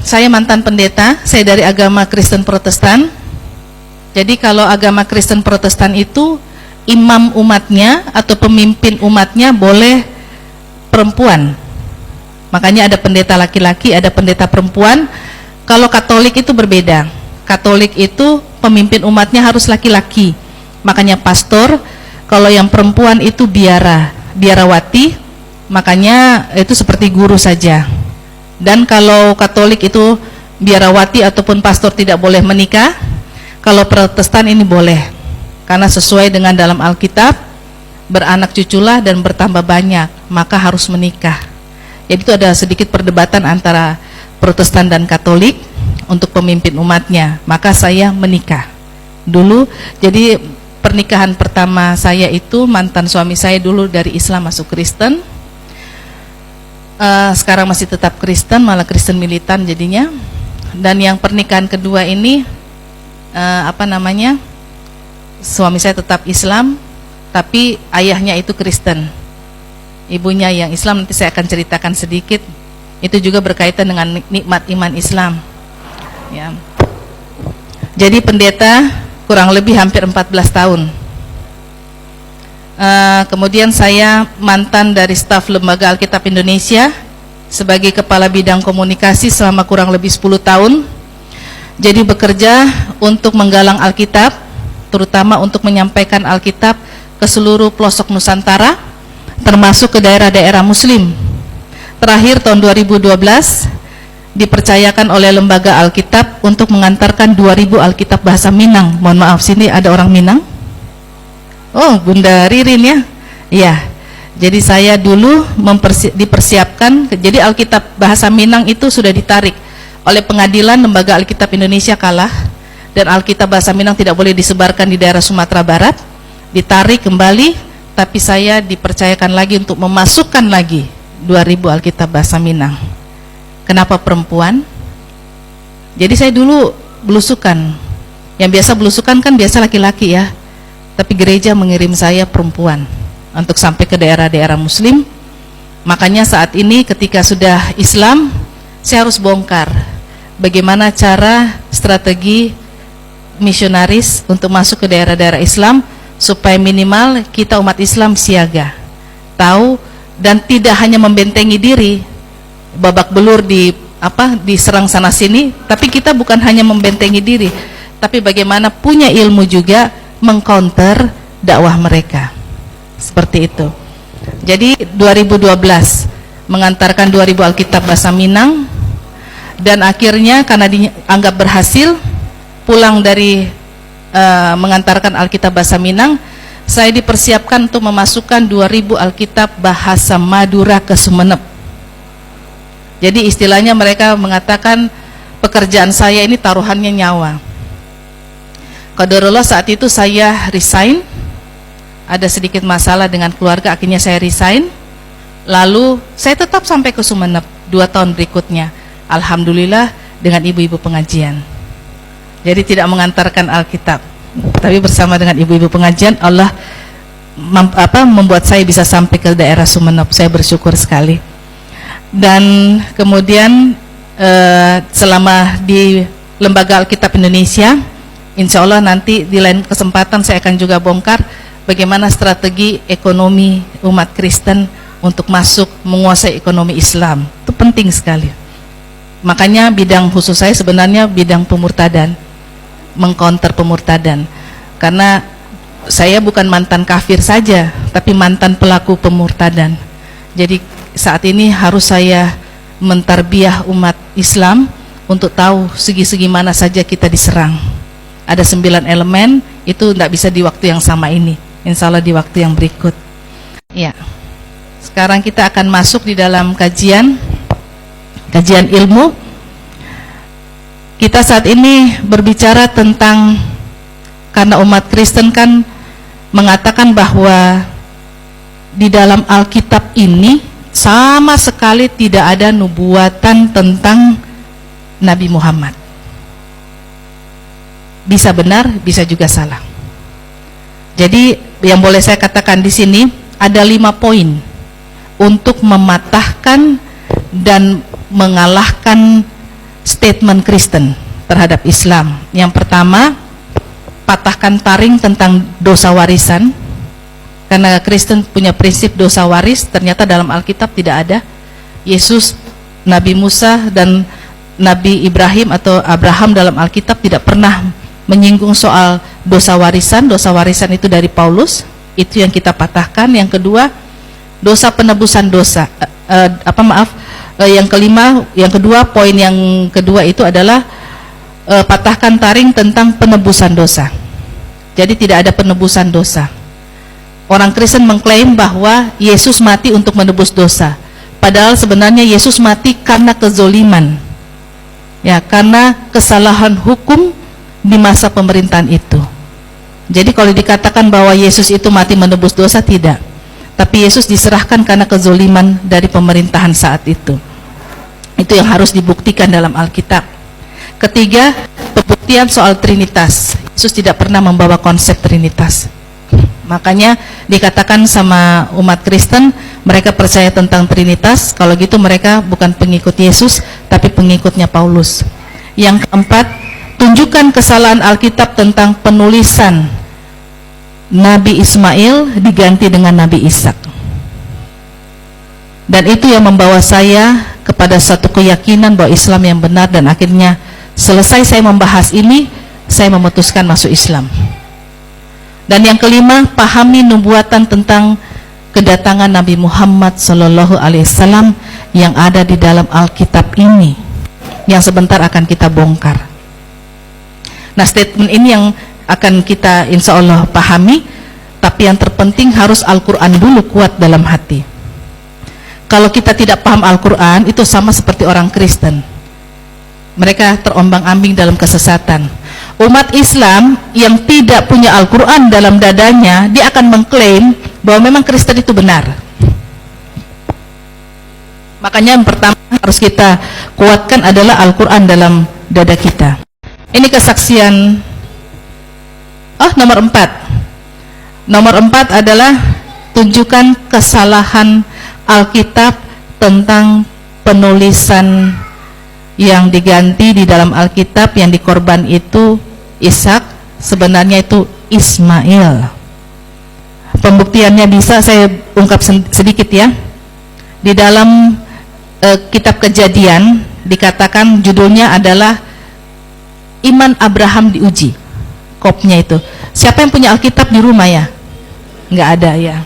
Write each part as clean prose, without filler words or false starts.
Saya mantan pendeta, saya dari agama Kristen Protestan. Jadi kalau agama Kristen Protestan itu imam umatnya atau pemimpin umatnya boleh perempuan. Makanya ada pendeta laki-laki, ada pendeta perempuan. Kalau Katolik itu berbeda. Katolik itu pemimpin umatnya harus laki-laki. Makanya pastor, kalau yang perempuan itu biarawati, makanya itu seperti guru saja. Dan kalau Katolik itu biarawati ataupun pastor tidak boleh menikah. Kalau Protestan ini boleh. Karena sesuai dengan dalam Alkitab, beranak cuculah dan bertambah banyak, maka harus menikah. Jadi itu ada sedikit perdebatan antara Protestan dan Katolik untuk pemimpin umatnya. Maka saya menikah dulu. Jadi pernikahan pertama saya itu mantan suami saya dulu dari Islam masuk Kristen. Sekarang masih tetap Kristen, malah Kristen militan jadinya. Dan yang pernikahan kedua ini suami saya tetap Islam, tapi ayahnya itu Kristen, ibunya yang Islam. Nanti saya akan ceritakan sedikit. Itu juga berkaitan dengan nikmat iman Islam ya. Jadi pendeta kurang lebih hampir 14 tahun. Kemudian saya mantan dari staf Lembaga Alkitab Indonesia sebagai kepala bidang komunikasi selama kurang lebih 10 tahun. Jadi bekerja untuk menggalang Alkitab, terutama untuk menyampaikan Alkitab ke seluruh pelosok Nusantara, termasuk ke daerah-daerah Muslim. Terakhir tahun 2012 dipercayakan oleh Lembaga Alkitab untuk mengantarkan 2000 Alkitab bahasa Minang. Mohon maaf, sini ada orang Minang. Oh, Bunda Ririn ya. Iya. Jadi saya dulu dipersiapkan. Jadi Alkitab bahasa Minang itu sudah ditarik oleh pengadilan. Lembaga Alkitab Indonesia kalah dan Alkitab bahasa Minang tidak boleh disebarkan di daerah Sumatera Barat. Ditarik kembali, tapi saya dipercayakan lagi untuk memasukkan lagi 2000 Alkitab bahasa Minang. Kenapa perempuan? Jadi saya dulu belusukan. Yang biasa belusukan kan biasa laki-laki ya. Tapi gereja mengirim saya perempuan untuk sampai ke daerah-daerah Muslim. Makanya saat ini ketika sudah Islam, saya harus bongkar bagaimana cara strategi misionaris untuk masuk ke daerah-daerah Islam, supaya minimal kita umat Islam siaga, tahu, dan tidak hanya membentengi diri, babak belur diserang sana sini, tapi kita bukan hanya membentengi diri, tapi bagaimana punya ilmu juga mengcounter dakwah mereka. Seperti itu. Jadi 2012 mengantarkan 2000 Alkitab bahasa Minang, dan akhirnya karena dianggap berhasil pulang dari mengantarkan Alkitab bahasa Minang, saya dipersiapkan untuk memasukkan 2000 Alkitab bahasa Madura ke Sumeneb. Jadi istilahnya mereka mengatakan pekerjaan saya ini taruhannya nyawa. Qadarullah saat itu saya resign. Ada sedikit masalah dengan keluarga, akhirnya saya resign. Lalu saya tetap sampai ke Sumeneb 2 tahun berikutnya. Alhamdulillah dengan ibu-ibu pengajian. Jadi tidak mengantarkan Alkitab, tapi bersama dengan ibu-ibu pengajian Allah membuat saya bisa sampai ke daerah Sumeneb. Saya bersyukur sekali. Dan kemudian selama di Lembaga Alkitab Indonesia, insya Allah nanti di lain kesempatan saya akan juga bongkar bagaimana strategi ekonomi umat Kristen untuk masuk menguasai ekonomi Islam. Itu penting sekali. Makanya bidang khusus saya sebenarnya bidang pemurtadan, mengcounter pemurtadan. Karena saya bukan mantan kafir saja, tapi mantan pelaku pemurtadan. Jadi saat ini harus saya mentarbiah umat Islam untuk tahu segi-segi mana saja kita diserang. Ada 9 elemen, itu tidak bisa di waktu yang sama ini. Insya Allah di waktu yang berikut. Ya. Sekarang kita akan masuk di dalam kajian ilmu. Kita saat ini berbicara tentang, karena umat Kristen kan mengatakan bahwa di dalam Alkitab ini sama sekali tidak ada nubuatan tentang Nabi Muhammad. Bisa benar, bisa juga salah. Jadi yang boleh saya katakan di sini ada 5 poin untuk mematahkan dan mengalahkan statement Kristen terhadap Islam. Yang pertama, patahkan taring tentang dosa warisan. Karena Kristen punya prinsip dosa waris, ternyata dalam Alkitab tidak ada. Yesus, Nabi Musa, dan Nabi Ibrahim atau Abraham dalam Alkitab tidak pernah menyinggung soal dosa warisan. Dosa warisan itu dari Paulus, itu yang kita patahkan. Yang kedua, dosa penebusan dosa. Yang kedua, poin yang kedua itu adalah patahkan taring tentang penebusan dosa. Jadi tidak ada penebusan dosa. Orang Kristen mengklaim bahwa Yesus mati untuk menebus dosa. Padahal sebenarnya Yesus mati karena kezoliman. Ya, karena kesalahan hukum di masa pemerintahan itu. Jadi kalau dikatakan bahwa Yesus itu mati menebus dosa, tidak. Tapi Yesus diserahkan karena kezoliman dari pemerintahan saat itu. Itu yang harus dibuktikan dalam Alkitab. Ketiga, pembuktian soal Trinitas. Yesus tidak pernah membawa konsep Trinitas. Makanya dikatakan sama umat Kristen, mereka percaya tentang Trinitas. Kalau gitu mereka bukan pengikut Yesus, tapi pengikutnya Paulus. Yang keempat, tunjukkan kesalahan Alkitab tentang penulisan Nabi Ismail diganti dengan Nabi Ishak. Dan itu yang membawa saya kepada satu keyakinan bahwa Islam yang benar, dan akhirnya selesai saya membahas ini, saya memutuskan masuk Islam. Dan yang kelima, pahami nubuatan tentang kedatangan Nabi Muhammad SAW yang ada di dalam Alkitab ini, yang sebentar akan kita bongkar. Nah, statement ini yang akan kita insya Allah pahami, tapi yang terpenting harus Al-Quran dulu kuat dalam hati. Kalau kita tidak paham Al-Quran, itu sama seperti orang Kristen. Mereka terombang-ambing dalam kesesatan. Umat Islam yang tidak punya Al-Quran dalam dadanya, dia akan mengklaim bahwa memang Kristen itu benar. Makanya yang pertama harus kita kuatkan adalah Al-Quran dalam dada kita. Ini kesaksian nomor 4. Nomor 4 adalah tunjukkan kesalahan Alkitab tentang penulisan yang diganti di dalam Alkitab. Yang dikorban itu Ishak, sebenarnya itu Ismail. Pembuktiannya bisa saya ungkap sedikit ya. Di dalam kitab Kejadian dikatakan, judulnya adalah Iman Abraham diuji. Kopnya itu. Siapa yang punya Alkitab di rumah ya? Nggak ada ya.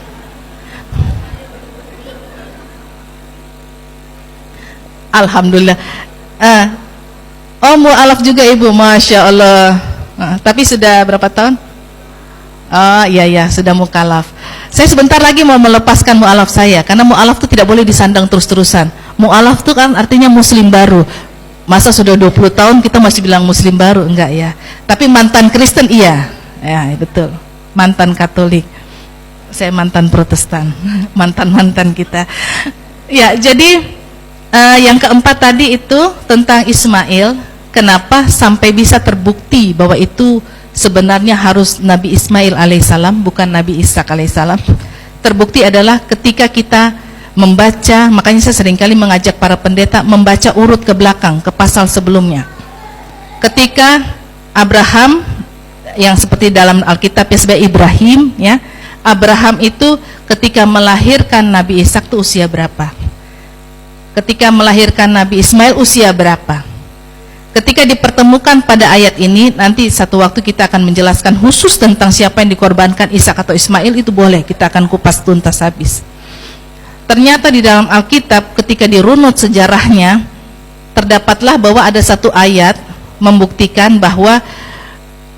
Alhamdulillah. Mu'alaf juga ibu, Masya Allah. Tapi sudah berapa tahun? Iya, sudah mukalaf. Saya sebentar lagi mau melepaskan mu'alaf saya, karena mu'alaf itu tidak boleh disandang terus-terusan. Mu'alaf itu kan artinya muslim baru. Masa sudah 20 tahun kita masih bilang muslim baru? Enggak ya. Tapi mantan Kristen iya. Ya, betul. Mantan Katolik. Saya mantan Protestan. Mantan-mantan kita. Ya, jadi yang keempat tadi itu tentang Ismail. Kenapa sampai bisa terbukti bahwa itu sebenarnya harus Nabi Ismail alaihissalam, bukan Nabi Ishak alaihissalam. Terbukti adalah ketika kita membaca, makanya saya seringkali mengajak para pendeta membaca urut ke belakang, ke pasal sebelumnya. Ketika Abraham, yang seperti dalam Alkitab ya sebagai Ibrahim ya, Abraham itu ketika melahirkan Nabi Ishak itu usia berapa? Ketika melahirkan Nabi Ismail usia berapa? Ketika dipertemukan pada ayat ini, nanti satu waktu kita akan menjelaskan khusus tentang siapa yang dikorbankan, Ishak atau Ismail, itu boleh, kita akan kupas tuntas habis. Ternyata di dalam Alkitab ketika dirunut sejarahnya, terdapatlah bahwa ada satu ayat membuktikan bahwa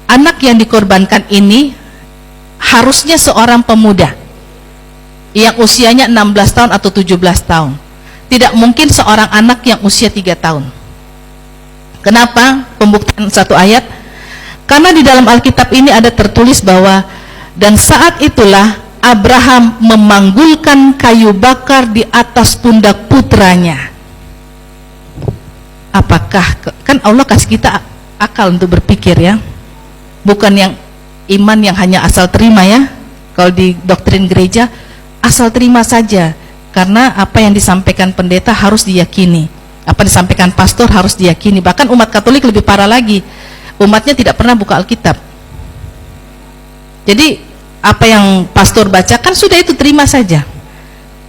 anak yang dikorbankan ini harusnya seorang pemuda yang usianya 16 tahun atau 17 tahun. Tidak mungkin seorang anak yang usia 3 tahun. Kenapa? Pembuktian satu ayat. Karena di dalam Alkitab ini ada tertulis bahwa, dan saat itulah Abraham memanggulkan kayu bakar di atas pundak putranya. Apakah, kan Allah kasih kita akal untuk berpikir ya. Bukan yang iman yang hanya asal terima ya. Kalau di doktrin gereja, asal terima saja. Karena apa yang disampaikan pendeta harus diyakini. Apa disampaikan pastor harus diyakini. Bahkan umat Katolik lebih parah lagi, umatnya tidak pernah buka Alkitab. Jadi apa yang pastor bacakan sudah itu terima saja.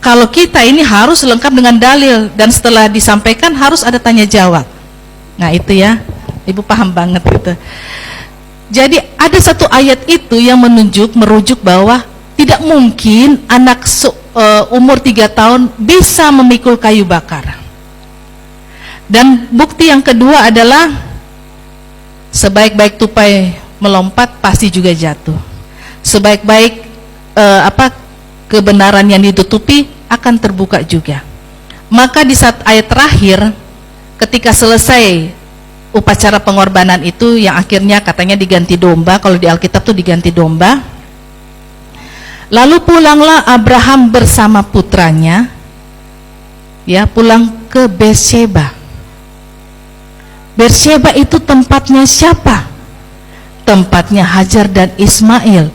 Kalau kita ini harus lengkap dengan dalil, dan setelah disampaikan harus ada tanya jawab. Nah itu ya, Ibu paham banget gitu. Jadi ada satu ayat itu yang merujuk bahwa tidak mungkin anak umur 3 tahun bisa memikul kayu bakar. Dan bukti yang kedua adalah sebaik-baik tupai melompat pasti juga jatuh. Sebaik-baik kebenaran yang ditutupi akan terbuka juga. Maka di saat ayat terakhir, ketika selesai upacara pengorbanan itu, yang akhirnya katanya diganti domba, kalau di Alkitab tuh diganti domba. Lalu pulanglah Abraham bersama putranya, ya, pulang ke Beersheba. Beersheba itu tempatnya siapa? Tempatnya Hajar dan Ismail.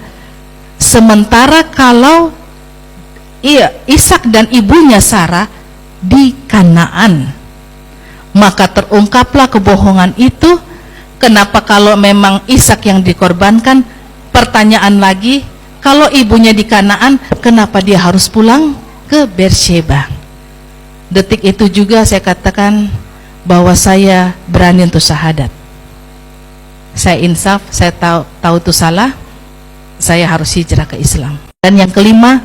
Sementara kalau Ishak dan ibunya Sarah di Kanaan. Maka terungkaplah kebohongan itu. Kenapa kalau memang Ishak yang dikorbankan? Pertanyaan lagi, kalau ibunya di Kanaan, kenapa dia harus pulang ke Beersheba? Detik itu juga saya katakan bahwa saya berani untuk syahadat. Saya insaf, saya tahu itu salah, saya harus hijrah ke Islam. Dan yang kelima,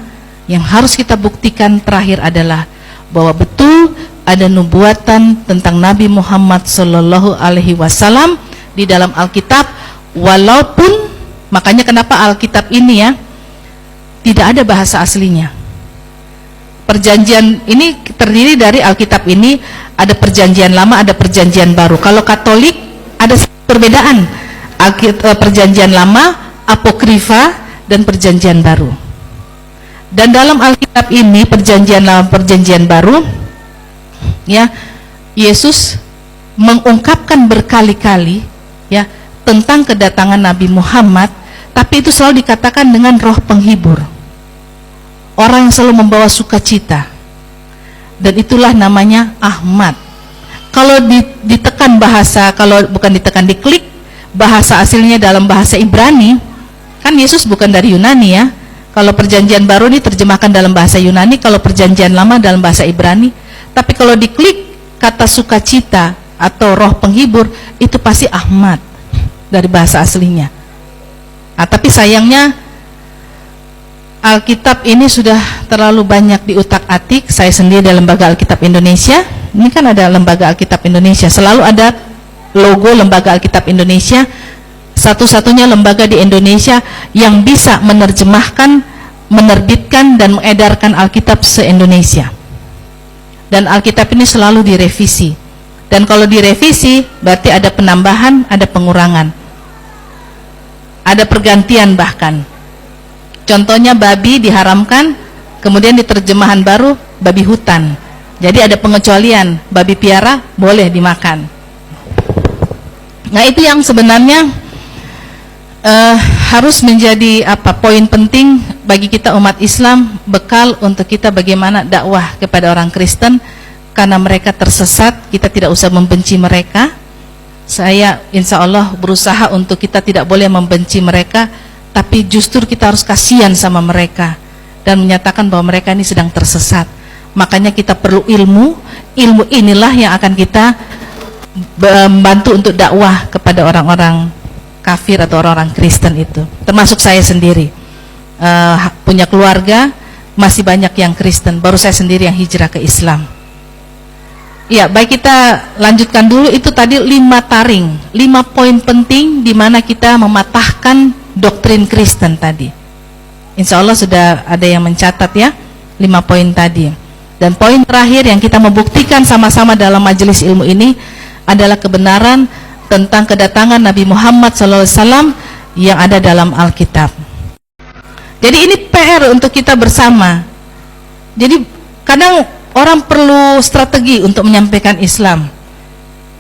yang harus kita buktikan terakhir adalah bahwa betul ada nubuatan tentang Nabi Muhammad Sallallahu Alaihi Wasallam di dalam Alkitab. Walaupun, makanya kenapa Alkitab ini ya tidak ada bahasa aslinya. Perjanjian ini terdiri dari Alkitab ini, ada perjanjian lama, ada perjanjian baru. Kalau Katolik ada perbedaan, perjanjian lama, apokrifa, dan perjanjian baru. Dan dalam Alkitab ini, perjanjian lama, perjanjian baru, ya, Yesus mengungkapkan berkali-kali ya tentang kedatangan Nabi Muhammad, tapi itu selalu dikatakan dengan roh penghibur, orang yang selalu membawa sukacita, dan itulah namanya Ahmad. Kalau ditekan bahasa, kalau bukan ditekan, diklik bahasa aslinya dalam bahasa Ibrani, kan Yesus bukan dari Yunani ya. Kalau perjanjian baru ini terjemahkan dalam bahasa Yunani, kalau perjanjian lama dalam bahasa Ibrani. Tapi kalau diklik kata sukacita atau roh penghibur, itu pasti Ahmad dari bahasa aslinya. Nah, tapi sayangnya Alkitab ini sudah terlalu banyak diutak-atik. Saya sendiri di Lembaga Alkitab Indonesia, ini kan ada Lembaga Alkitab Indonesia, selalu ada logo Lembaga Alkitab Indonesia, satu-satunya lembaga di Indonesia yang bisa menerjemahkan, menerbitkan, dan mengedarkan Alkitab se-Indonesia. Dan Alkitab ini selalu direvisi, dan kalau direvisi berarti ada penambahan, ada pengurangan, ada pergantian bahkan. Contohnya babi diharamkan, kemudian di terjemahan baru babi hutan. Jadi ada pengecualian, babi piara boleh dimakan. Nah itu yang sebenarnya harus menjadi poin penting bagi kita umat Islam, bekal untuk kita bagaimana dakwah kepada orang Kristen, karena mereka tersesat. Kita tidak usah membenci mereka. Saya insya Allah berusaha untuk kita tidak boleh membenci mereka, tapi justru kita harus kasihan sama mereka dan menyatakan bahwa mereka ini sedang tersesat. Makanya kita perlu ilmu inilah yang akan kita membantu untuk dakwah kepada orang-orang kafir atau orang-orang Kristen itu, termasuk saya sendiri. Punya keluarga masih banyak yang Kristen, baru saya sendiri yang hijrah ke Islam. Ya, baik, kita lanjutkan dulu. Itu tadi 5 taring, 5 poin penting di mana kita mematahkan doktrin Kristen tadi. Insya Allah sudah ada yang mencatat ya 5 poin tadi. Dan poin terakhir yang kita membuktikan sama-sama dalam majelis ilmu ini adalah kebenaran tentang kedatangan Nabi Muhammad SAW yang ada dalam Alkitab. Jadi ini PR untuk kita bersama. Jadi kadang orang perlu strategi untuk menyampaikan Islam.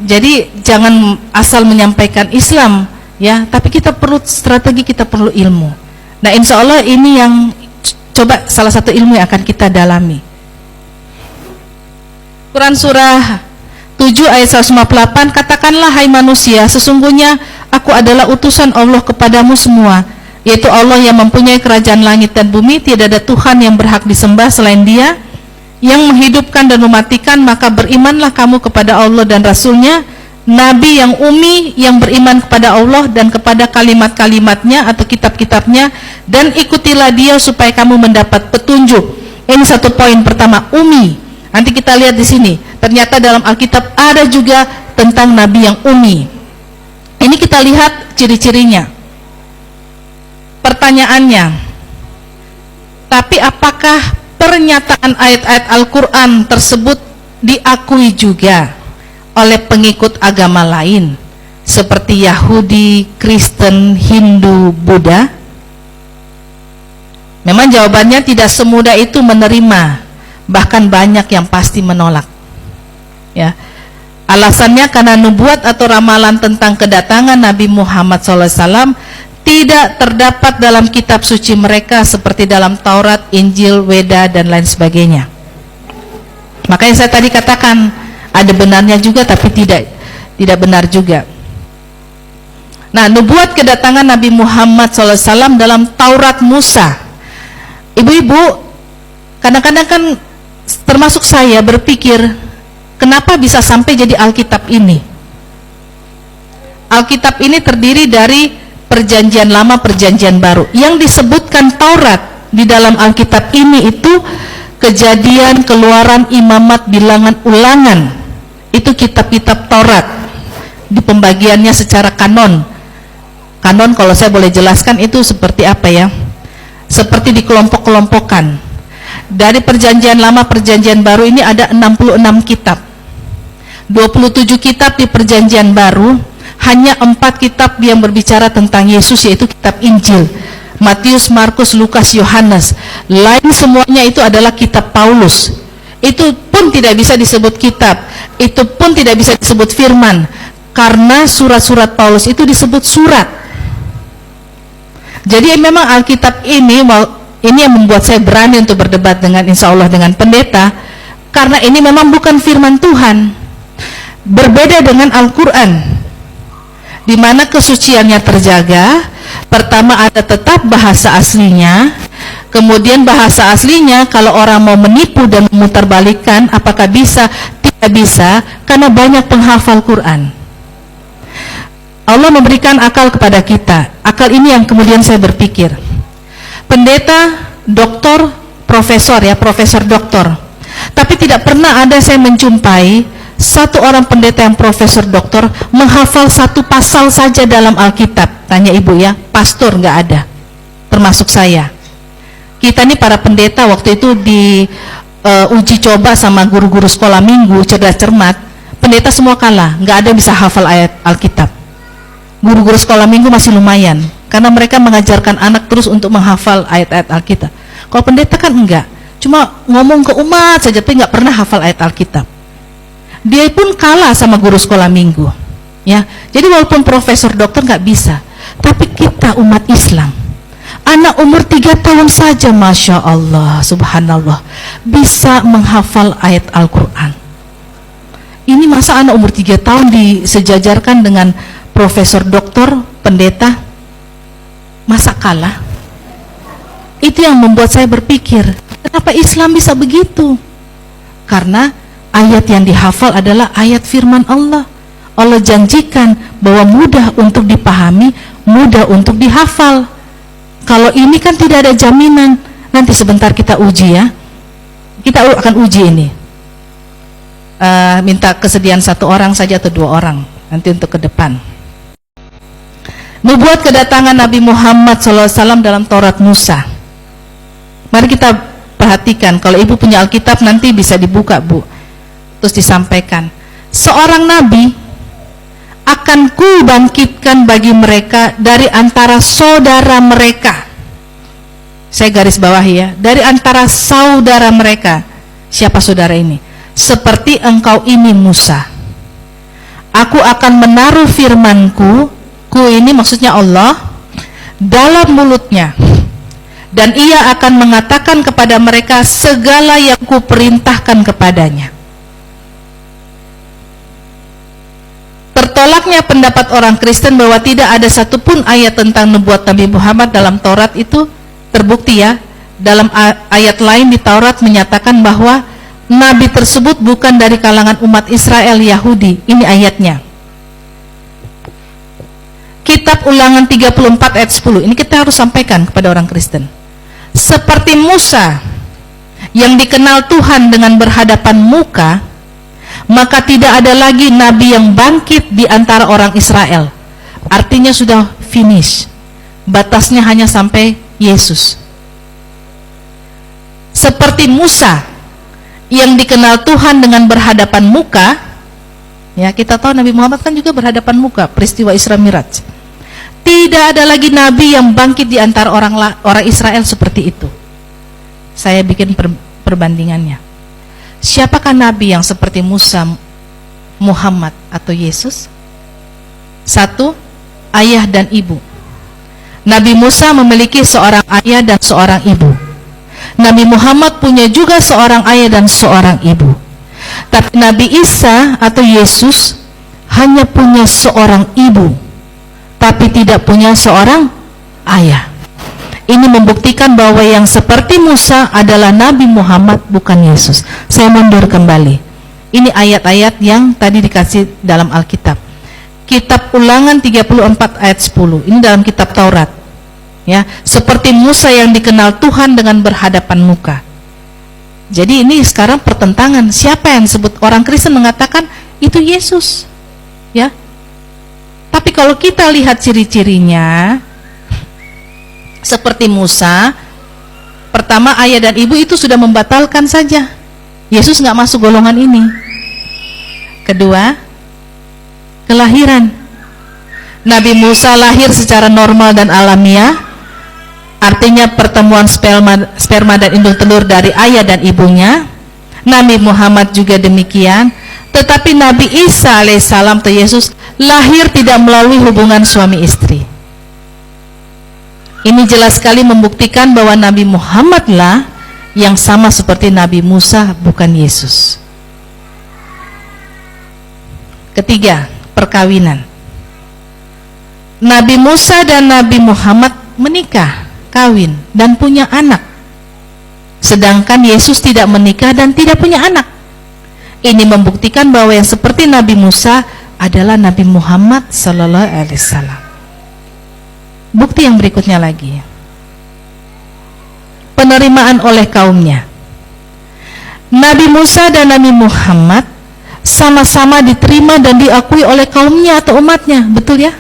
Jadi jangan asal menyampaikan Islam ya, tapi kita perlu strategi, kita perlu ilmu. Nah insya Allah ini yang coba salah satu ilmu yang akan kita dalami. Quran surah 7 ayat 158, katakanlah hai manusia, sesungguhnya aku adalah utusan Allah kepadamu semua, yaitu Allah yang mempunyai kerajaan langit dan bumi, tidak ada Tuhan yang berhak disembah selain Dia, yang menghidupkan dan mematikan. Maka berimanlah kamu kepada Allah dan Rasul-Nya, Nabi yang ummi, yang beriman kepada Allah dan kepada kalimat-kalimatnya atau kitab-kitabnya, dan ikutilah Dia supaya kamu mendapat petunjuk. Ini satu poin pertama, ummi. Nanti kita lihat di sini, ternyata dalam Alkitab ada juga tentang Nabi yang ummi. Ini kita lihat ciri-cirinya. Pertanyaannya, tapi apakah pernyataan ayat-ayat Al-Quran tersebut diakui juga oleh pengikut agama lain seperti Yahudi, Kristen, Hindu, Buddha? Memang jawabannya tidak semudah itu menerima, bahkan banyak yang pasti menolak. Ya, alasannya karena nubuat atau ramalan tentang kedatangan Nabi Muhammad SAW tidak terdapat dalam kitab suci mereka seperti dalam Taurat, Injil, Weda, dan lain sebagainya. Makanya saya tadi katakan ada benarnya juga tapi tidak benar juga. Nah, nubuat kedatangan Nabi Muhammad SAW dalam Taurat Musa. Ibu-ibu, kadang-kadang kan termasuk saya berpikir, kenapa bisa sampai jadi Alkitab ini? Alkitab ini terdiri dari Perjanjian Lama, Perjanjian Baru. Yang disebutkan Taurat di dalam Alkitab ini itu Kejadian, Keluaran, Imamat, Bilangan, Ulangan. Itu kitab-kitab Taurat di pembagiannya secara kanon. Kanon kalau saya boleh jelaskan itu seperti apa ya? Seperti dikelompok-kelompokkan. Dari Perjanjian Lama, Perjanjian Baru ini ada 66 kitab. 27 kitab di Perjanjian Baru, hanya 4 kitab yang berbicara tentang Yesus, yaitu kitab Injil. Matius, Markus, Lukas, Yohanes. Lain semuanya itu adalah kitab Paulus. Itu pun tidak bisa disebut kitab, itu pun tidak bisa disebut firman, karena surat-surat Paulus itu disebut surat. Jadi memang Alkitab ini yang membuat saya berani untuk berdebat dengan insya Allah dengan pendeta, karena ini memang bukan firman Tuhan. Berbeda dengan Al-Quran, di mana kesuciannya terjaga. Pertama ada tetap bahasa aslinya, kemudian bahasa aslinya kalau orang mau menipu dan memutarbalikkan, apakah bisa? Tidak bisa, karena banyak penghafal Quran. Allah memberikan akal kepada kita. Akal ini yang kemudian saya berpikir, pendeta, doktor, profesor ya, profesor doktor, tapi tidak pernah ada saya menjumpai satu orang pendeta yang profesor doktor menghafal satu pasal saja dalam Alkitab. Tanya ibu ya, pastor nggak ada, termasuk saya. Kita nih para pendeta waktu itu di uji coba sama guru-guru sekolah minggu cerdas cermat, pendeta semua kalah, nggak ada bisa hafal ayat Alkitab. Guru-guru sekolah minggu masih lumayan, karena mereka mengajarkan anak terus untuk menghafal ayat-ayat Alkitab. Kalau pendeta kan enggak, cuma ngomong ke umat saja, tapi nggak pernah hafal ayat Alkitab. Dia pun kalah sama guru sekolah minggu. Ya, jadi walaupun profesor dokter nggak bisa, tapi kita umat Islam, anak umur 3 tahun saja, Masya Allah, Subhanallah, bisa menghafal ayat Al-Quran. Ini masa anak umur 3 tahun disejajarkan dengan profesor doktor, pendeta, masa kalah? Itu yang membuat saya berpikir, kenapa Islam bisa begitu? Karena ayat yang dihafal adalah ayat firman Allah. Allah janjikan bahwa mudah untuk dipahami, mudah untuk dihafal. Kalau ini kan tidak ada jaminan. Nanti sebentar kita uji ya. Kita akan uji ini. Minta kesediaan 1 orang saja atau 2 orang nanti untuk ke depan. Nubuat kedatangan Nabi Muhammad SAW dalam Taurat Musa. Mari kita perhatikan. Kalau ibu punya Alkitab nanti bisa dibuka bu, terus disampaikan. Seorang nabi akan kubangkitkan bagi mereka dari antara saudara mereka. Saya garis bawahi ya, dari antara saudara mereka. Siapa saudara ini? Seperti engkau ini Musa. Aku akan menaruh firmanku, ku ini maksudnya Allah, dalam mulutnya, dan ia akan mengatakan kepada mereka segala yang kuperintahkan kepadanya. Tolaknya pendapat orang Kristen bahwa tidak ada satupun ayat tentang nubuat Nabi Muhammad dalam Taurat itu terbukti ya. Dalam ayat lain di Taurat menyatakan bahwa Nabi tersebut bukan dari kalangan umat Israel Yahudi. Ini ayatnya. Kitab Ulangan 34 ayat 10. Ini kita harus sampaikan kepada orang Kristen. Seperti Musa yang dikenal Tuhan dengan berhadapan muka, maka tidak ada lagi nabi yang bangkit di antara orang Israel. Artinya sudah finish. Batasnya hanya sampai Yesus. Seperti Musa yang dikenal Tuhan dengan berhadapan muka, ya kita tahu Nabi Muhammad kan juga berhadapan muka, peristiwa Isra Miraj. Tidak ada lagi nabi yang bangkit di antara orang Israel seperti itu. Saya bikin perbandingannya. Siapakah nabi yang seperti Musa, Muhammad atau Yesus? Satu, ayah dan ibu. Nabi Musa memiliki seorang ayah dan seorang ibu. Nabi Muhammad punya juga seorang ayah dan seorang ibu. Tapi Nabi Isa atau Yesus hanya punya seorang ibu, tapi tidak punya seorang ayah. Ini membuktikan bahwa yang seperti Musa adalah Nabi Muhammad, bukan Yesus. Saya mundur kembali. Ini ayat-ayat yang tadi dikasih dalam Alkitab. Kitab Ulangan 34 ayat 10. Ini dalam kitab Taurat. Ya, seperti Musa yang dikenal Tuhan dengan berhadapan muka. Jadi ini sekarang pertentangan. Siapa yang disebut? Orang Kristen mengatakan itu Yesus. Ya. Tapi kalau kita lihat ciri-cirinya, seperti Musa, pertama ayah dan ibu itu sudah membatalkan saja. Yesus nggak masuk golongan ini. Kedua, kelahiran. Nabi Musa lahir secara normal dan alamiah, artinya pertemuan sperma dan indung telur dari ayah dan ibunya. Nabi Muhammad juga demikian. Tetapi Nabi Isa alaihissalam atau Yesus lahir tidak melalui hubungan suami istri. Ini jelas sekali membuktikan bahwa Nabi Muhammadlah yang sama seperti Nabi Musa, bukan Yesus. Ketiga, perkawinan. Nabi Musa dan Nabi Muhammad menikah, kawin, dan punya anak. Sedangkan Yesus tidak menikah dan tidak punya anak. Ini membuktikan bahwa yang seperti Nabi Musa adalah Nabi Muhammad sallallahu alaihi wasallam. Bukti yang berikutnya lagi, penerimaan oleh kaumnya. Nabi Musa dan Nabi Muhammad sama-sama diterima dan diakui oleh kaumnya atau umatnya, betul ya?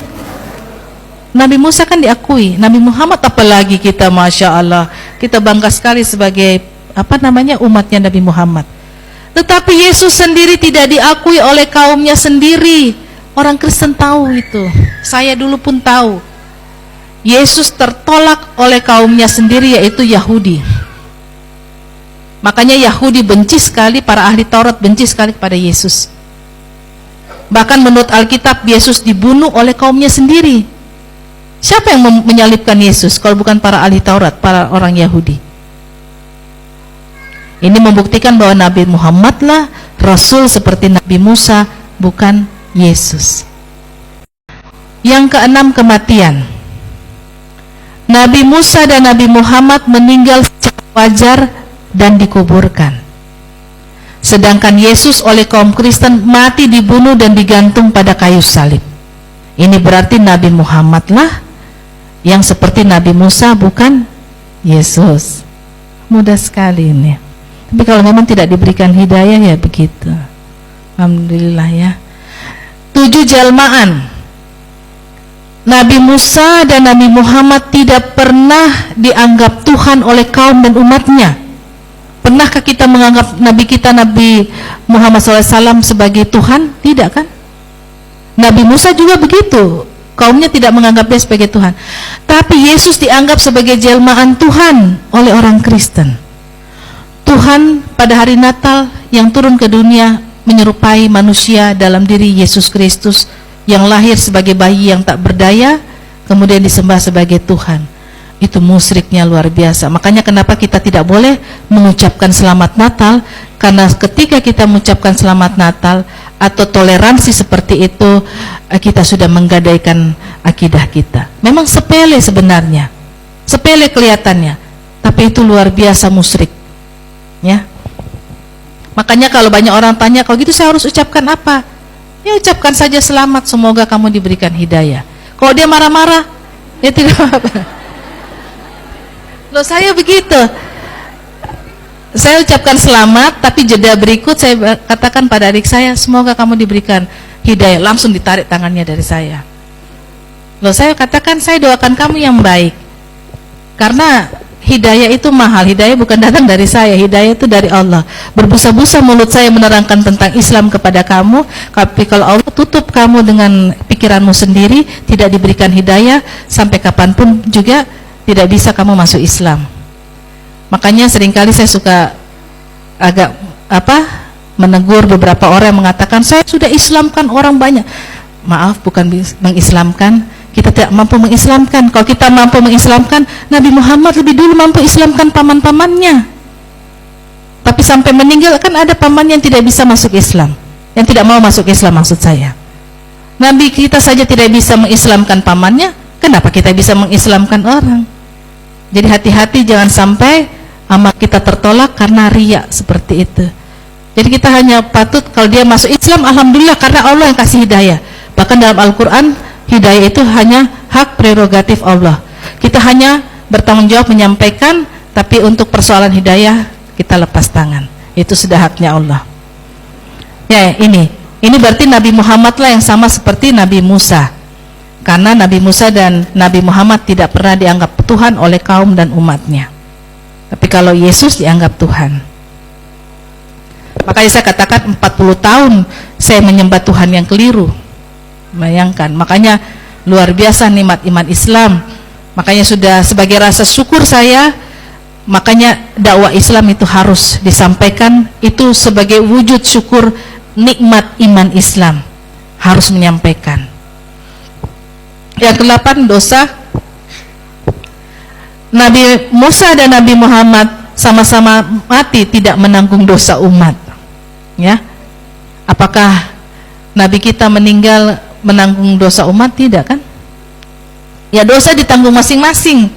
Nabi Musa kan diakui, Nabi Muhammad apalagi kita, Masya Allah, kita bangga sekali sebagai umatnya Nabi Muhammad. Tetapi Yesus sendiri tidak diakui oleh kaumnya sendiri. Orang Kristen tahu itu, saya dulu pun tahu. Yesus tertolak oleh kaumnya sendiri, yaitu Yahudi. Makanya Yahudi benci sekali, para ahli Taurat benci sekali kepada Yesus. Bahkan menurut Alkitab, Yesus dibunuh oleh kaumnya sendiri. Siapa yang menyalibkan Yesus kalau bukan para ahli Taurat, para orang Yahudi? Ini membuktikan bahwa Nabi Muhammadlah Rasul seperti Nabi Musa, bukan Yesus. Yang keenam, kematian. Nabi Musa dan Nabi Muhammad meninggal secara wajar dan dikuburkan. Sedangkan Yesus oleh kaum Kristen mati, dibunuh dan digantung pada kayu salib. Ini berarti Nabi Muhammadlah yang seperti Nabi Musa, bukan Yesus. Mudah sekali ini. Tapi kalau memang tidak diberikan hidayah, ya begitu. Alhamdulillah ya. 7 jelmaan. Nabi Musa dan Nabi Muhammad tidak pernah dianggap Tuhan oleh kaum dan umatnya. Pernahkah kita menganggap Nabi kita, Nabi Muhammad SAW sebagai Tuhan? Tidak kan? Nabi Musa juga begitu. Kaumnya tidak menganggap dia sebagai Tuhan. Tapi Yesus dianggap sebagai jelmaan Tuhan oleh orang Kristen. Tuhan pada hari Natal yang turun ke dunia menyerupai manusia dalam diri Yesus Kristus yang lahir sebagai bayi yang tak berdaya, kemudian disembah sebagai Tuhan. itu musyriknya luar biasa. Makanya kenapa kita tidak boleh mengucapkan selamat Natal, karena ketika kita mengucapkan selamat Natal atau toleransi seperti itu, kita sudah menggadaikan akidah kita. Memang sepele sebenarnya, sepele kelihatannya, tapi itu luar biasa musyrik, ya. Makanya kalau banyak orang tanya, kalau gitu saya harus ucapkan apa? Ya ucapkan saja selamat, semoga kamu diberikan hidayah. Kalau dia marah-marah, ya tidak apa-apa. Loh, saya begitu. Saya ucapkan selamat, tapi jeda berikut saya katakan pada adik saya, semoga kamu diberikan hidayah. Langsung ditarik tangannya dari saya. Loh, saya katakan, saya doakan kamu yang baik. Karena hidayah itu mahal. Hidayah bukan datang dari saya, hidayah itu dari Allah. Berbusa-busa mulut saya menerangkan tentang Islam kepada kamu, tapi kalau Allah tutup kamu dengan pikiranmu sendiri, tidak diberikan hidayah, sampai kapanpun juga tidak bisa kamu masuk Islam. Makanya seringkali saya suka agak menegur beberapa orang yang mengatakan, saya sudah Islamkan orang banyak. Maaf, bukan mengislamkan. Kita tidak mampu mengislamkan. Kalau kita mampu mengislamkan, Nabi Muhammad lebih dulu mampu islamkan paman-pamannya. Tapi sampai meninggal kan ada paman yang tidak bisa masuk Islam, yang tidak mau masuk Islam, maksud saya. Nabi kita saja tidak bisa mengislamkan pamannya, kenapa kita bisa mengislamkan orang? Jadi hati-hati, jangan sampai amal kita tertolak karena riya seperti itu. Jadi kita hanya patut, kalau dia masuk Islam, alhamdulillah, karena Allah yang kasih hidayah. Bahkan dalam Al-Quran, hidayah itu hanya hak prerogatif Allah. Kita hanya bertanggung jawab menyampaikan, tapi untuk persoalan hidayah kita lepas tangan. Itu sudah haknya Allah. Ya, ini berarti Nabi Muhammad lah yang sama seperti Nabi Musa. Karena Nabi Musa dan Nabi Muhammad tidak pernah dianggap Tuhan oleh kaum dan umatnya. Tapi kalau Yesus dianggap Tuhan. Makanya saya katakan 40 tahun saya menyembah Tuhan yang keliru. Bayangkan, makanya luar biasa nikmat iman Islam. Makanya sudah sebagai rasa syukur saya, makanya dakwah Islam itu harus disampaikan. Itu sebagai wujud syukur nikmat iman Islam, harus menyampaikan. Yang ke-8, dosa. Nabi Musa dan Nabi Muhammad sama-sama mati tidak menanggung dosa umat. Ya, apakah Nabi kita meninggal menanggung dosa umat? Tidak kan? Ya, dosa ditanggung masing-masing.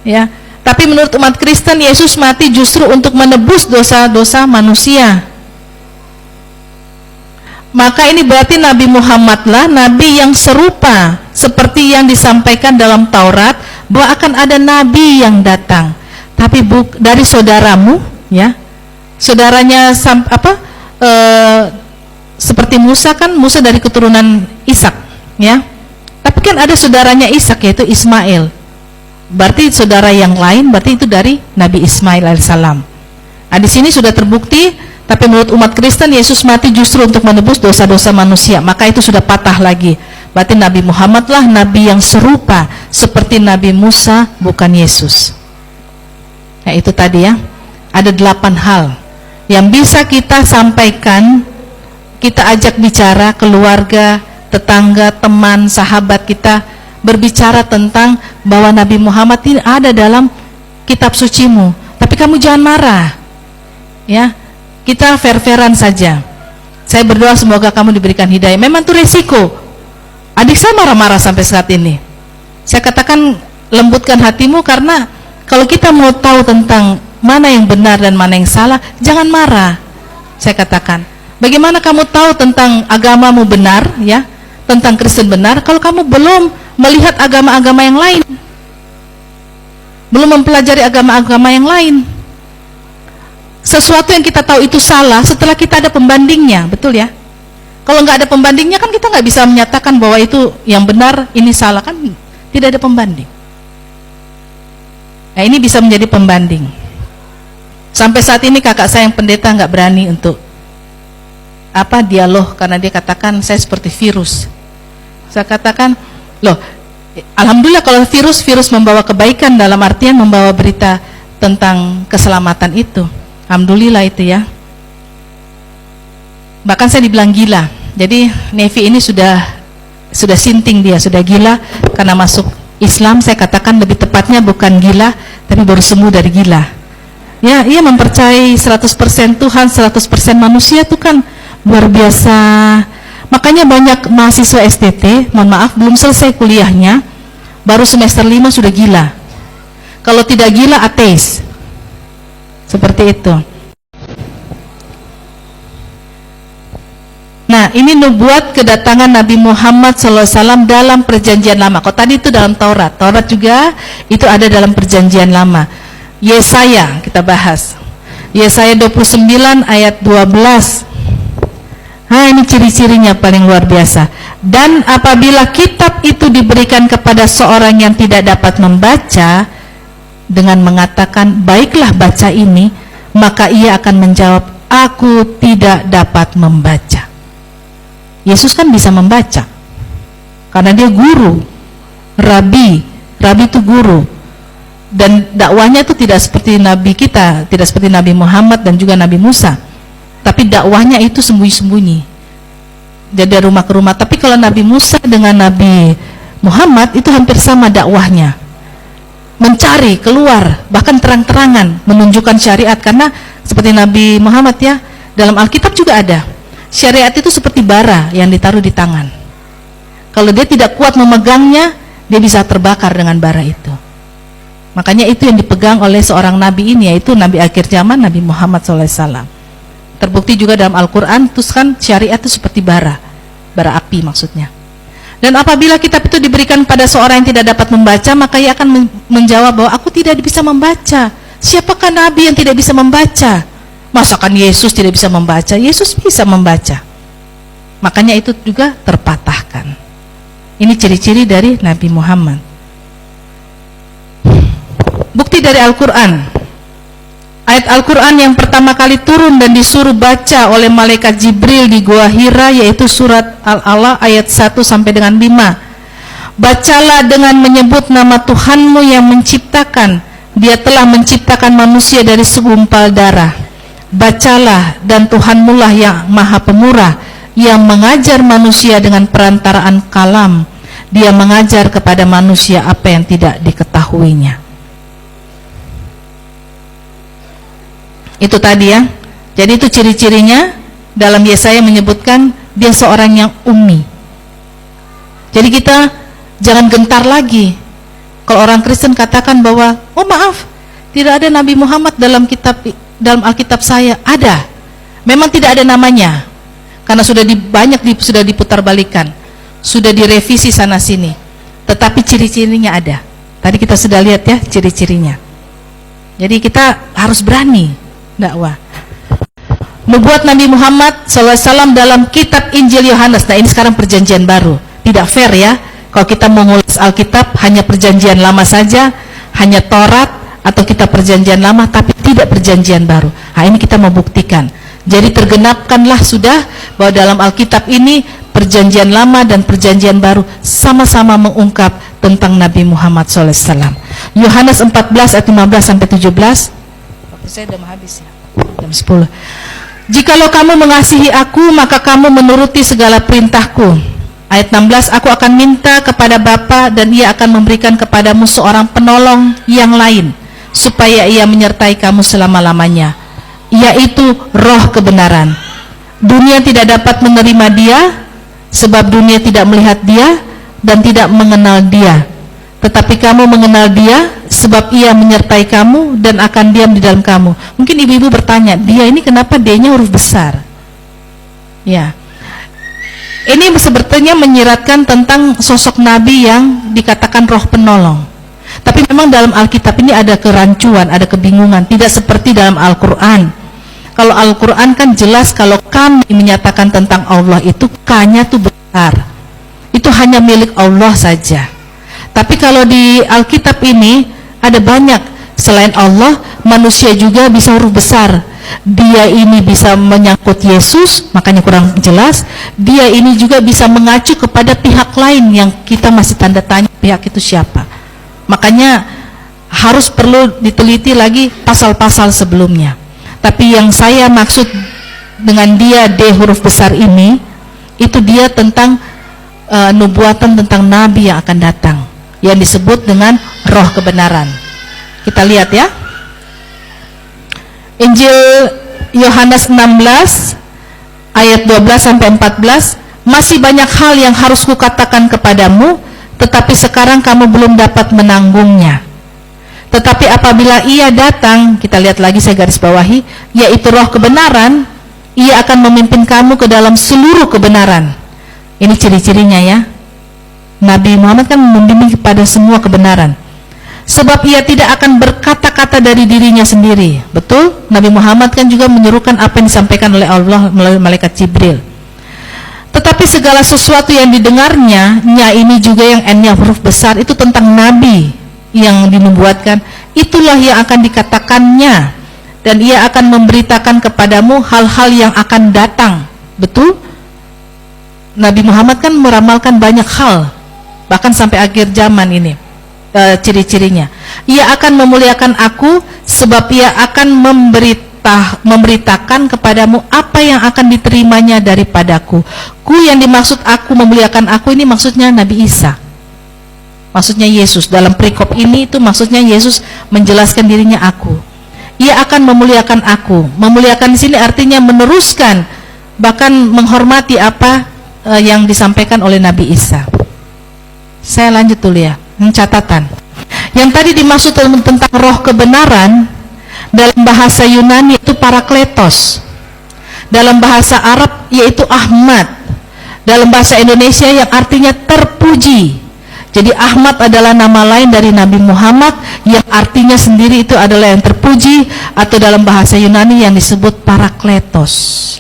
Ya, tapi menurut umat Kristen, Yesus mati justru untuk menebus dosa-dosa manusia. Maka ini berarti Nabi Muhammad lah Nabi yang serupa seperti yang disampaikan dalam Taurat, bahwa akan ada Nabi yang datang, tapi dari saudaramu, ya, saudaranya seperti Musa, kan Musa dari keturunan Ishak, ya, tapi kan ada saudaranya Ishak, yaitu Ismail. Berarti saudara yang lain, berarti itu dari Nabi Ismail alaihissalam. Nah, di sini sudah terbukti. Tapi menurut umat Kristen, Yesus mati justru untuk menebus dosa-dosa manusia. Maka itu sudah patah lagi. Berarti Nabi Muhammad lah Nabi yang serupa seperti Nabi Musa, bukan Yesus. Nah, itu tadi ya. Ada 8 hal yang bisa kita sampaikan, kita ajak bicara keluarga, tetangga, teman, sahabat kita, berbicara tentang bahwa Nabi Muhammad ini ada dalam kitab sucimu. Tapi kamu jangan marah. Ya. Kita fair-fairan saja. Saya berdoa semoga kamu diberikan hidayah. Memang itu resiko. Adik saya marah-marah sampai saat ini. Saya katakan lembutkan hatimu, karena kalau kita mau tahu tentang mana yang benar dan mana yang salah, jangan marah. Saya katakan, bagaimana kamu tahu tentang agamamu benar, ya, tentang Kristen benar, kalau kamu belum melihat agama-agama yang lain, belum mempelajari agama-agama yang lain. Sesuatu yang kita tahu itu salah setelah kita ada pembandingnya, betul ya? Kalau nggak ada pembandingnya kan kita nggak bisa menyatakan bahwa itu yang benar, ini salah, kan tidak ada pembanding. Nah, ini bisa menjadi pembanding. Sampai saat ini kakak saya yang pendeta nggak berani untuk dialog, karena dia katakan saya seperti virus. Saya katakan, loh, alhamdulillah kalau virus membawa kebaikan, dalam artian membawa berita tentang keselamatan itu. Alhamdulillah itu ya. Bahkan saya dibilang gila. Jadi Nevi ini sudah sinting, dia sudah gila karena masuk Islam, saya katakan lebih tepatnya bukan gila, tapi baru sembuh dari gila. Ya, ia mempercayai 100% Tuhan, 100% manusia itu kan luar biasa. Makanya banyak mahasiswa STT, mohon maaf, belum selesai kuliahnya, baru semester 5 sudah gila. Kalau tidak gila, ateis. Seperti itu. Nah, ini nubuat kedatangan Nabi Muhammad SAW dalam perjanjian lama. Kok tadi itu dalam Taurat. Taurat juga itu ada dalam perjanjian lama. Yesaya kita bahas. Yesaya 29 ayat 12. Nah, ini ciri-cirinya paling luar biasa. Dan apabila kitab itu diberikan kepada seorang yang tidak dapat membaca, dengan mengatakan, baiklah baca ini, maka ia akan menjawab, aku tidak dapat membaca. Yesus kan bisa membaca karena dia guru, rabi itu guru, dan dakwahnya itu tidak seperti nabi kita, tidak seperti Nabi Muhammad dan juga Nabi Musa, tapi dakwahnya itu sembunyi-sembunyi, jadi rumah ke rumah. Tapi kalau Nabi Musa dengan Nabi Muhammad itu hampir sama dakwahnya, mencari keluar, bahkan terang-terangan menunjukkan syariat. Karena seperti Nabi Muhammad ya, dalam Alkitab juga ada syariat itu seperti bara yang ditaruh di tangan. Kalau dia tidak kuat memegangnya, dia bisa terbakar dengan bara itu. Makanya itu yang dipegang oleh seorang nabi ini, yaitu nabi akhir zaman, Nabi Muhammad SAW. Terbukti juga dalam Al-Quran, terus kan syariat itu seperti bara api maksudnya. Dan apabila kitab itu diberikan pada seorang yang tidak dapat membaca, maka ia akan menjawab bahwa aku tidak bisa membaca. Siapakah nabi yang tidak bisa membaca? Masakan Yesus tidak bisa membaca? Yesus bisa membaca. Makanya itu juga terpatahkan. Ini ciri-ciri dari Nabi Muhammad. Bukti dari Al-Quran. Ayat Al-Quran yang pertama kali turun dan disuruh baca oleh malaikat Jibril di Gua Hira, yaitu surat Al-A'la ayat 1 sampai dengan 5. Bacalah dengan menyebut nama Tuhanmu yang menciptakan. Dia telah menciptakan manusia dari segumpal darah. Bacalah, dan Tuhanmu lah yang maha pemurah, yang mengajar manusia dengan perantaraan kalam. Dia mengajar kepada manusia apa yang tidak diketahuinya. Itu tadi ya. Jadi itu ciri-cirinya. Dalam Yesaya menyebutkan dia seorang yang ummi. Jadi kita jangan gentar lagi kalau orang Kristen katakan bahwa, oh maaf, tidak ada Nabi Muhammad dalam Alkitab saya. Ada, memang tidak ada namanya karena sudah sudah diputarbalikkan, sudah direvisi sana sini, tetapi ciri-cirinya ada. Tadi kita sudah lihat ya ciri-cirinya. Jadi kita harus berani dakwah. Nubuat Nabi Muhammad SAW dalam kitab Injil Yohanes. Nah ini sekarang perjanjian baru. Tidak fair ya kalau kita mengulas Alkitab hanya perjanjian lama saja, hanya Taurat atau kita perjanjian lama tapi tidak perjanjian baru. Nah ini kita membuktikan. Jadi tergenapkanlah sudah bahwa dalam Alkitab ini perjanjian lama dan perjanjian baru sama-sama mengungkap tentang Nabi Muhammad SAW. Yohanes 14 ayat 15 sampai 17. Waktu saya sudah habis ya, jam 10. Jikalau kamu mengasihi aku, maka kamu menuruti segala perintahku. Ayat 16, aku akan minta kepada Bapa dan ia akan memberikan kepadamu seorang penolong yang lain, supaya ia menyertai kamu selama-lamanya, yaitu Roh kebenaran. Dunia tidak dapat menerima dia, sebab dunia tidak melihat dia dan tidak mengenal dia. Tetapi kamu mengenal dia, sebab ia menyertai kamu dan akan diam di dalam kamu. Mungkin ibu-ibu bertanya, dia ini kenapa D-nya huruf besar? Ya, ini sepertinya menyiratkan tentang sosok Nabi yang dikatakan roh penolong. Tapi memang dalam Alkitab ini ada kerancuan, ada kebingungan, tidak seperti dalam Al-Quran. Kalau Al-Quran kan jelas kalau kami menyatakan tentang Allah itu K-nya tuh besar, itu hanya milik Allah saja. Tapi kalau di Alkitab ini ada banyak selain Allah, manusia juga bisa huruf besar. Dia ini bisa menyangkut Yesus, makanya kurang jelas. Dia ini juga bisa mengacu kepada pihak lain yang kita masih tanda tanya pihak itu siapa. Makanya harus perlu diteliti lagi pasal-pasal sebelumnya. Tapi yang saya maksud dengan dia D huruf besar ini, itu dia tentang nubuatan tentang Nabi yang akan datang. yang disebut dengan roh kebenaran. Kita lihat ya. Injil Yohanes 16 ayat 12 sampai 14, masih banyak hal yang harus kukatakan kepadamu, tetapi sekarang kamu belum dapat menanggungnya. Tetapi apabila ia datang, kita lihat lagi, saya garis bawahi, yaitu roh kebenaran, ia akan memimpin kamu ke dalam seluruh kebenaran. Ini ciri-cirinya ya. Nabi Muhammad kan membimbing kepada semua kebenaran. Sebab ia tidak akan berkata-kata dari dirinya sendiri. Betul? Nabi Muhammad kan juga menyerukan apa yang disampaikan oleh Allah melalui malaikat Jibril. Tetapi segala sesuatu yang didengarnya, ini juga yang N-nya huruf besar, itu tentang Nabi yang dinubuatkan. Itulah yang akan dikatakannya, dan ia akan memberitakan kepadamu hal-hal yang akan datang. Betul? Nabi Muhammad kan meramalkan banyak hal, bahkan sampai akhir zaman ini. Ciri-cirinya, ia akan memuliakan aku, sebab ia akan memberitakan kepadamu apa yang akan diterimanya daripadaku. Ku yang dimaksud aku memuliakan aku, ini maksudnya Nabi Isa, maksudnya Yesus. Dalam perikop ini itu maksudnya Yesus menjelaskan dirinya aku. Ia akan memuliakan aku. Memuliakan di sini artinya meneruskan, bahkan menghormati apa yang disampaikan oleh Nabi Isa. Saya lanjut dulu ya. Catatan. Yang tadi dimaksud tentang roh kebenaran, dalam bahasa Yunani itu parakletos, dalam bahasa Arab yaitu Ahmad, dalam bahasa Indonesia yang artinya terpuji. Jadi Ahmad adalah nama lain dari Nabi Muhammad yang artinya sendiri itu adalah yang terpuji, atau dalam bahasa Yunani yang disebut parakletos.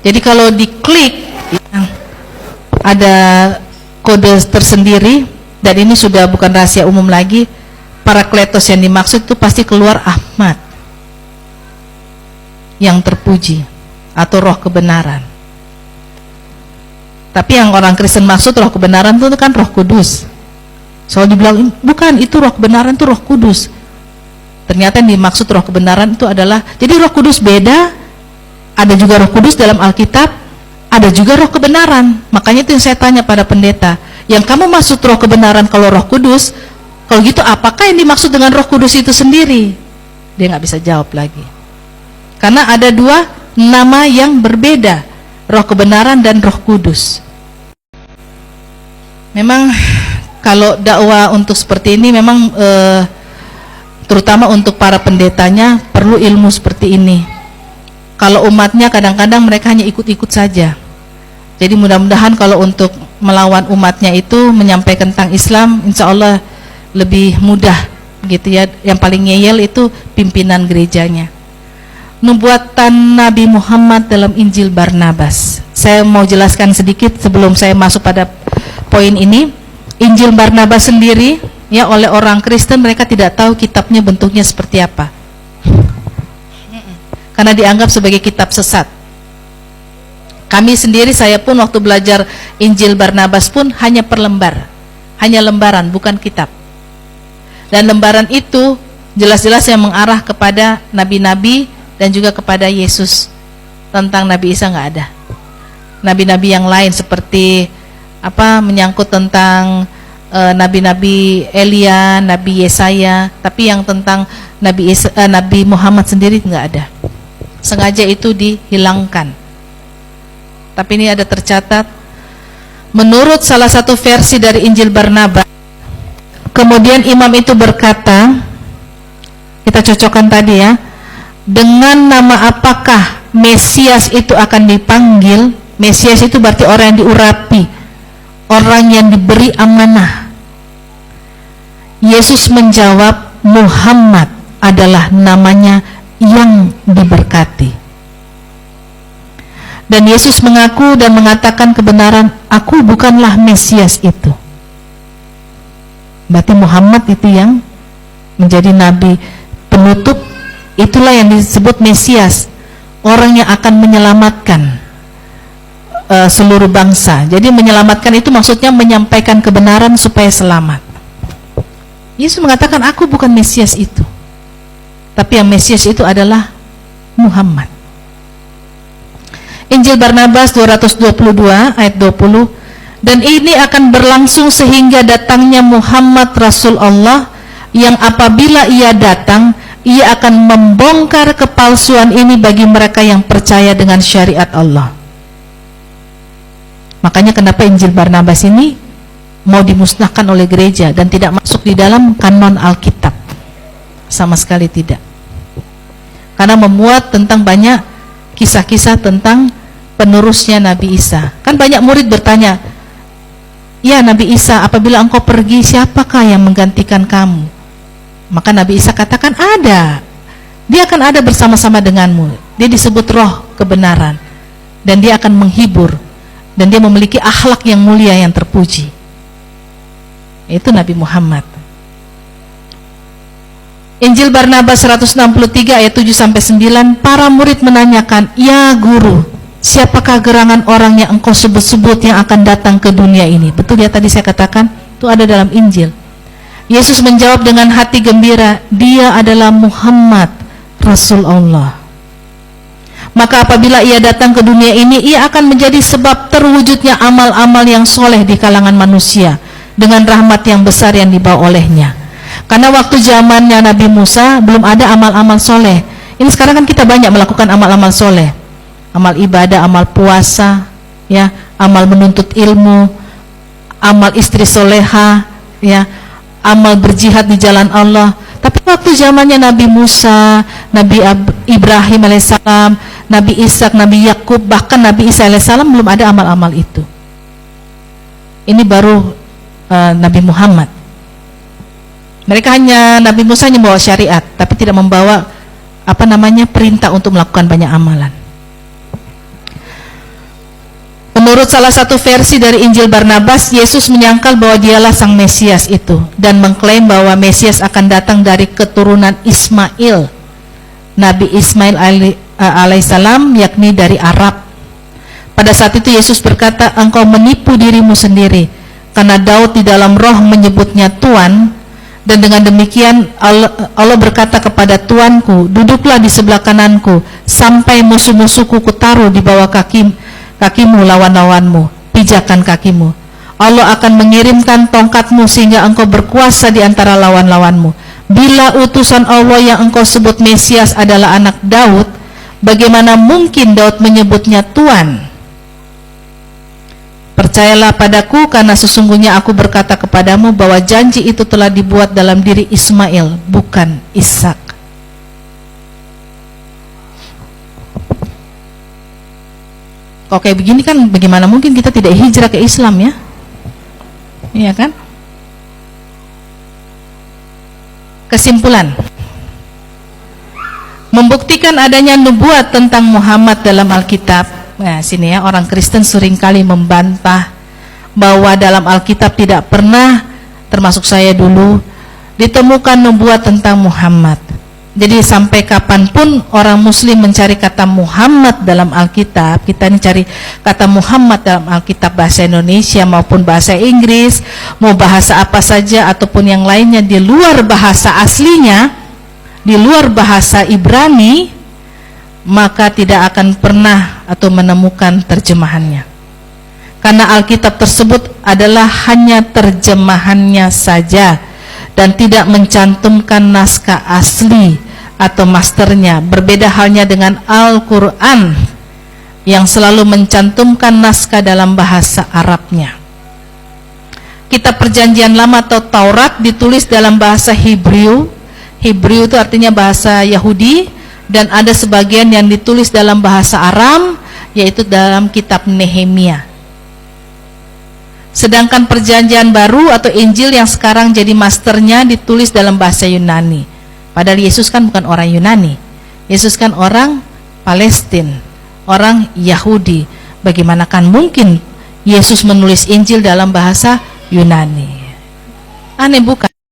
Jadi kalau diklik ada kode tersendiri, dan ini sudah bukan rahasia umum lagi. Parakletos yang dimaksud itu pasti keluar Ahmad yang terpuji, atau roh kebenaran. Tapi yang orang Kristen maksud roh kebenaran itu kan Roh Kudus. Soal dibilang bukan, itu roh kebenaran itu Roh Kudus. Ternyata yang dimaksud roh kebenaran itu adalah, jadi Roh Kudus beda. Ada juga Roh Kudus dalam Alkitab, ada juga roh kebenaran. Makanya itu yang saya tanya pada pendeta, yang kamu maksud roh kebenaran kalau Roh Kudus, kalau gitu apakah yang dimaksud dengan Roh Kudus itu sendiri? Dia nggak bisa jawab lagi, karena ada dua nama yang berbeda, roh kebenaran dan Roh Kudus. Memang kalau dakwah untuk seperti ini memang terutama untuk para pendetanya perlu ilmu seperti ini. Kalau umatnya kadang-kadang mereka hanya ikut-ikut saja. Jadi mudah-mudahan kalau untuk melawan umatnya itu menyampaikan tentang Islam, insya Allah lebih mudah gitu ya. Yang paling ngeyel itu pimpinan gerejanya. Nubuatan Nabi Muhammad dalam Injil Barnabas. Saya mau jelaskan sedikit sebelum saya masuk pada poin ini. Injil Barnabas sendiri ya, oleh orang Kristen mereka tidak tahu kitabnya bentuknya seperti apa, karena dianggap sebagai kitab sesat. Kami sendiri, saya pun waktu belajar Injil Barnabas pun hanya per lembar, hanya lembaran, bukan kitab. Dan lembaran itu jelas-jelas yang mengarah kepada nabi-nabi dan juga kepada Yesus. Tentang Nabi Isa nggak ada. Nabi-nabi yang lain seperti apa, menyangkut tentang nabi-nabi Elia, Nabi Yesaya, tapi yang tentang Nabi Muhammad sendiri nggak ada. Sengaja itu dihilangkan. Tapi ini ada tercatat, menurut salah satu versi dari Injil Barnabas, kemudian imam itu berkata, kita cocokkan tadi ya, dengan nama apakah Mesias itu akan dipanggil? Mesias itu berarti orang yang diurapi, orang yang diberi amanah. Yesus menjawab, Muhammad adalah namanya yang diberkati. Dan Yesus mengaku dan mengatakan kebenaran, aku bukanlah Mesias itu. Berarti Muhammad itu yang menjadi nabi penutup, itulah yang disebut Mesias, orang yang akan menyelamatkan seluruh bangsa. Jadi menyelamatkan itu maksudnya menyampaikan kebenaran supaya selamat. Yesus mengatakan, aku bukan Mesias itu, tapi yang Mesias itu adalah Muhammad. Injil Barnabas 222 ayat 20, Dan ini akan berlangsung sehingga datangnya Muhammad Rasul Allah, yang apabila ia datang, ia akan membongkar kepalsuan ini bagi mereka yang percaya dengan syariat Allah. Makanya kenapa Injil Barnabas ini mau dimusnahkan oleh gereja dan tidak masuk di dalam kanon Alkitab. Sama sekali tidak. Karena memuat tentang banyak kisah-kisah tentang penerusnya Nabi Isa. Kan banyak murid bertanya, "Ya Nabi Isa, apabila engkau pergi, siapakah yang menggantikan kamu?" Maka Nabi Isa katakan, ada. Dia akan ada bersama-sama denganmu. Dia disebut roh kebenaran. Dan dia akan menghibur. Dan dia memiliki akhlak yang mulia yang terpuji. Itu Nabi Muhammad. Injil Barnabas 163 ayat 7-9, para murid menanyakan, "Ya guru, siapakah gerangan orang yang engkau sebut-sebut yang akan datang ke dunia ini?" Betul ya tadi saya katakan, itu ada dalam Injil. Yesus menjawab dengan hati gembira, "Dia adalah Muhammad, Rasul Allah." Maka apabila ia datang ke dunia ini, ia akan menjadi sebab terwujudnya amal-amal yang soleh di kalangan manusia, dengan rahmat yang besar yang dibawa olehnya. Karena waktu zamannya Nabi Musa belum ada amal-amal soleh. Ini sekarang kan kita banyak melakukan amal-amal soleh, amal ibadah, amal puasa, ya, amal menuntut ilmu, amal istri soleha, ya, amal berjihad di jalan Allah. Tapi waktu zamannya Nabi Musa, Nabi Ibrahim alaihissalam, Nabi Ishak, Nabi Yakub, bahkan Nabi Isa alaihissalam belum ada amal-amal itu. Ini baru Nabi Muhammad. Mereka hanya, Nabi Musa hanya membawa syariat, tapi tidak membawa perintah untuk melakukan banyak amalan. Menurut salah satu versi dari Injil Barnabas, Yesus menyangkal bahwa dialah sang Mesias itu dan mengklaim bahwa Mesias akan datang dari keturunan Ismail, Nabi Ismail alaihissalam, yakni dari Arab. Pada saat itu Yesus berkata, "Engkau menipu dirimu sendiri, karena Daud di dalam roh menyebutnya Tuan, dan dengan demikian Allah berkata kepada Tuanku, duduklah di sebelah kananku, sampai musuh-musuhku kutaruh di bawah kakimu lawan-lawanmu, pijakan kakimu. Allah akan mengirimkan tongkatmu sehingga engkau berkuasa di antara lawan-lawanmu. Bila utusan Allah yang engkau sebut Mesias adalah anak Daud, bagaimana mungkin Daud menyebutnya Tuan? Percayalah padaku, karena sesungguhnya aku berkata kepadamu bahwa janji itu telah dibuat dalam diri Ismail, bukan Ishak." Kalau kayak begini kan bagaimana mungkin kita tidak hijrah ke Islam, ya? Iya kan? Kesimpulan, membuktikan adanya nubuat tentang Muhammad dalam Alkitab. Nah, sini ya, orang Kristen seringkali membantah bahwa dalam Alkitab tidak pernah, termasuk saya dulu, ditemukan nubuat tentang Muhammad. Jadi sampai kapanpun orang Muslim mencari kata Muhammad dalam Alkitab, kita ini cari kata Muhammad dalam Alkitab bahasa Indonesia maupun bahasa Inggris, mau bahasa apa saja ataupun yang lainnya di luar bahasa aslinya, di luar bahasa Ibrani, maka tidak akan pernah atau menemukan terjemahannya. Karena Alkitab tersebut adalah hanya terjemahannya saja dan tidak mencantumkan naskah asli atau masternya. Berbeda halnya dengan Al-Quran yang selalu mencantumkan naskah dalam bahasa Arabnya. Kitab Perjanjian Lama atau Taurat ditulis dalam bahasa Hebrew. Hebrew itu artinya bahasa Yahudi, dan ada sebagian yang ditulis dalam bahasa Aram, yaitu dalam kitab Nehemia. Sedangkan Perjanjian Baru atau Injil yang sekarang jadi masternya ditulis dalam bahasa Yunani. Padahal Yesus kan bukan orang Yunani. Yesus kan orang Palestina, orang Yahudi. Bagaimana kan mungkin Yesus menulis Injil dalam bahasa Yunani? Aneh bukan?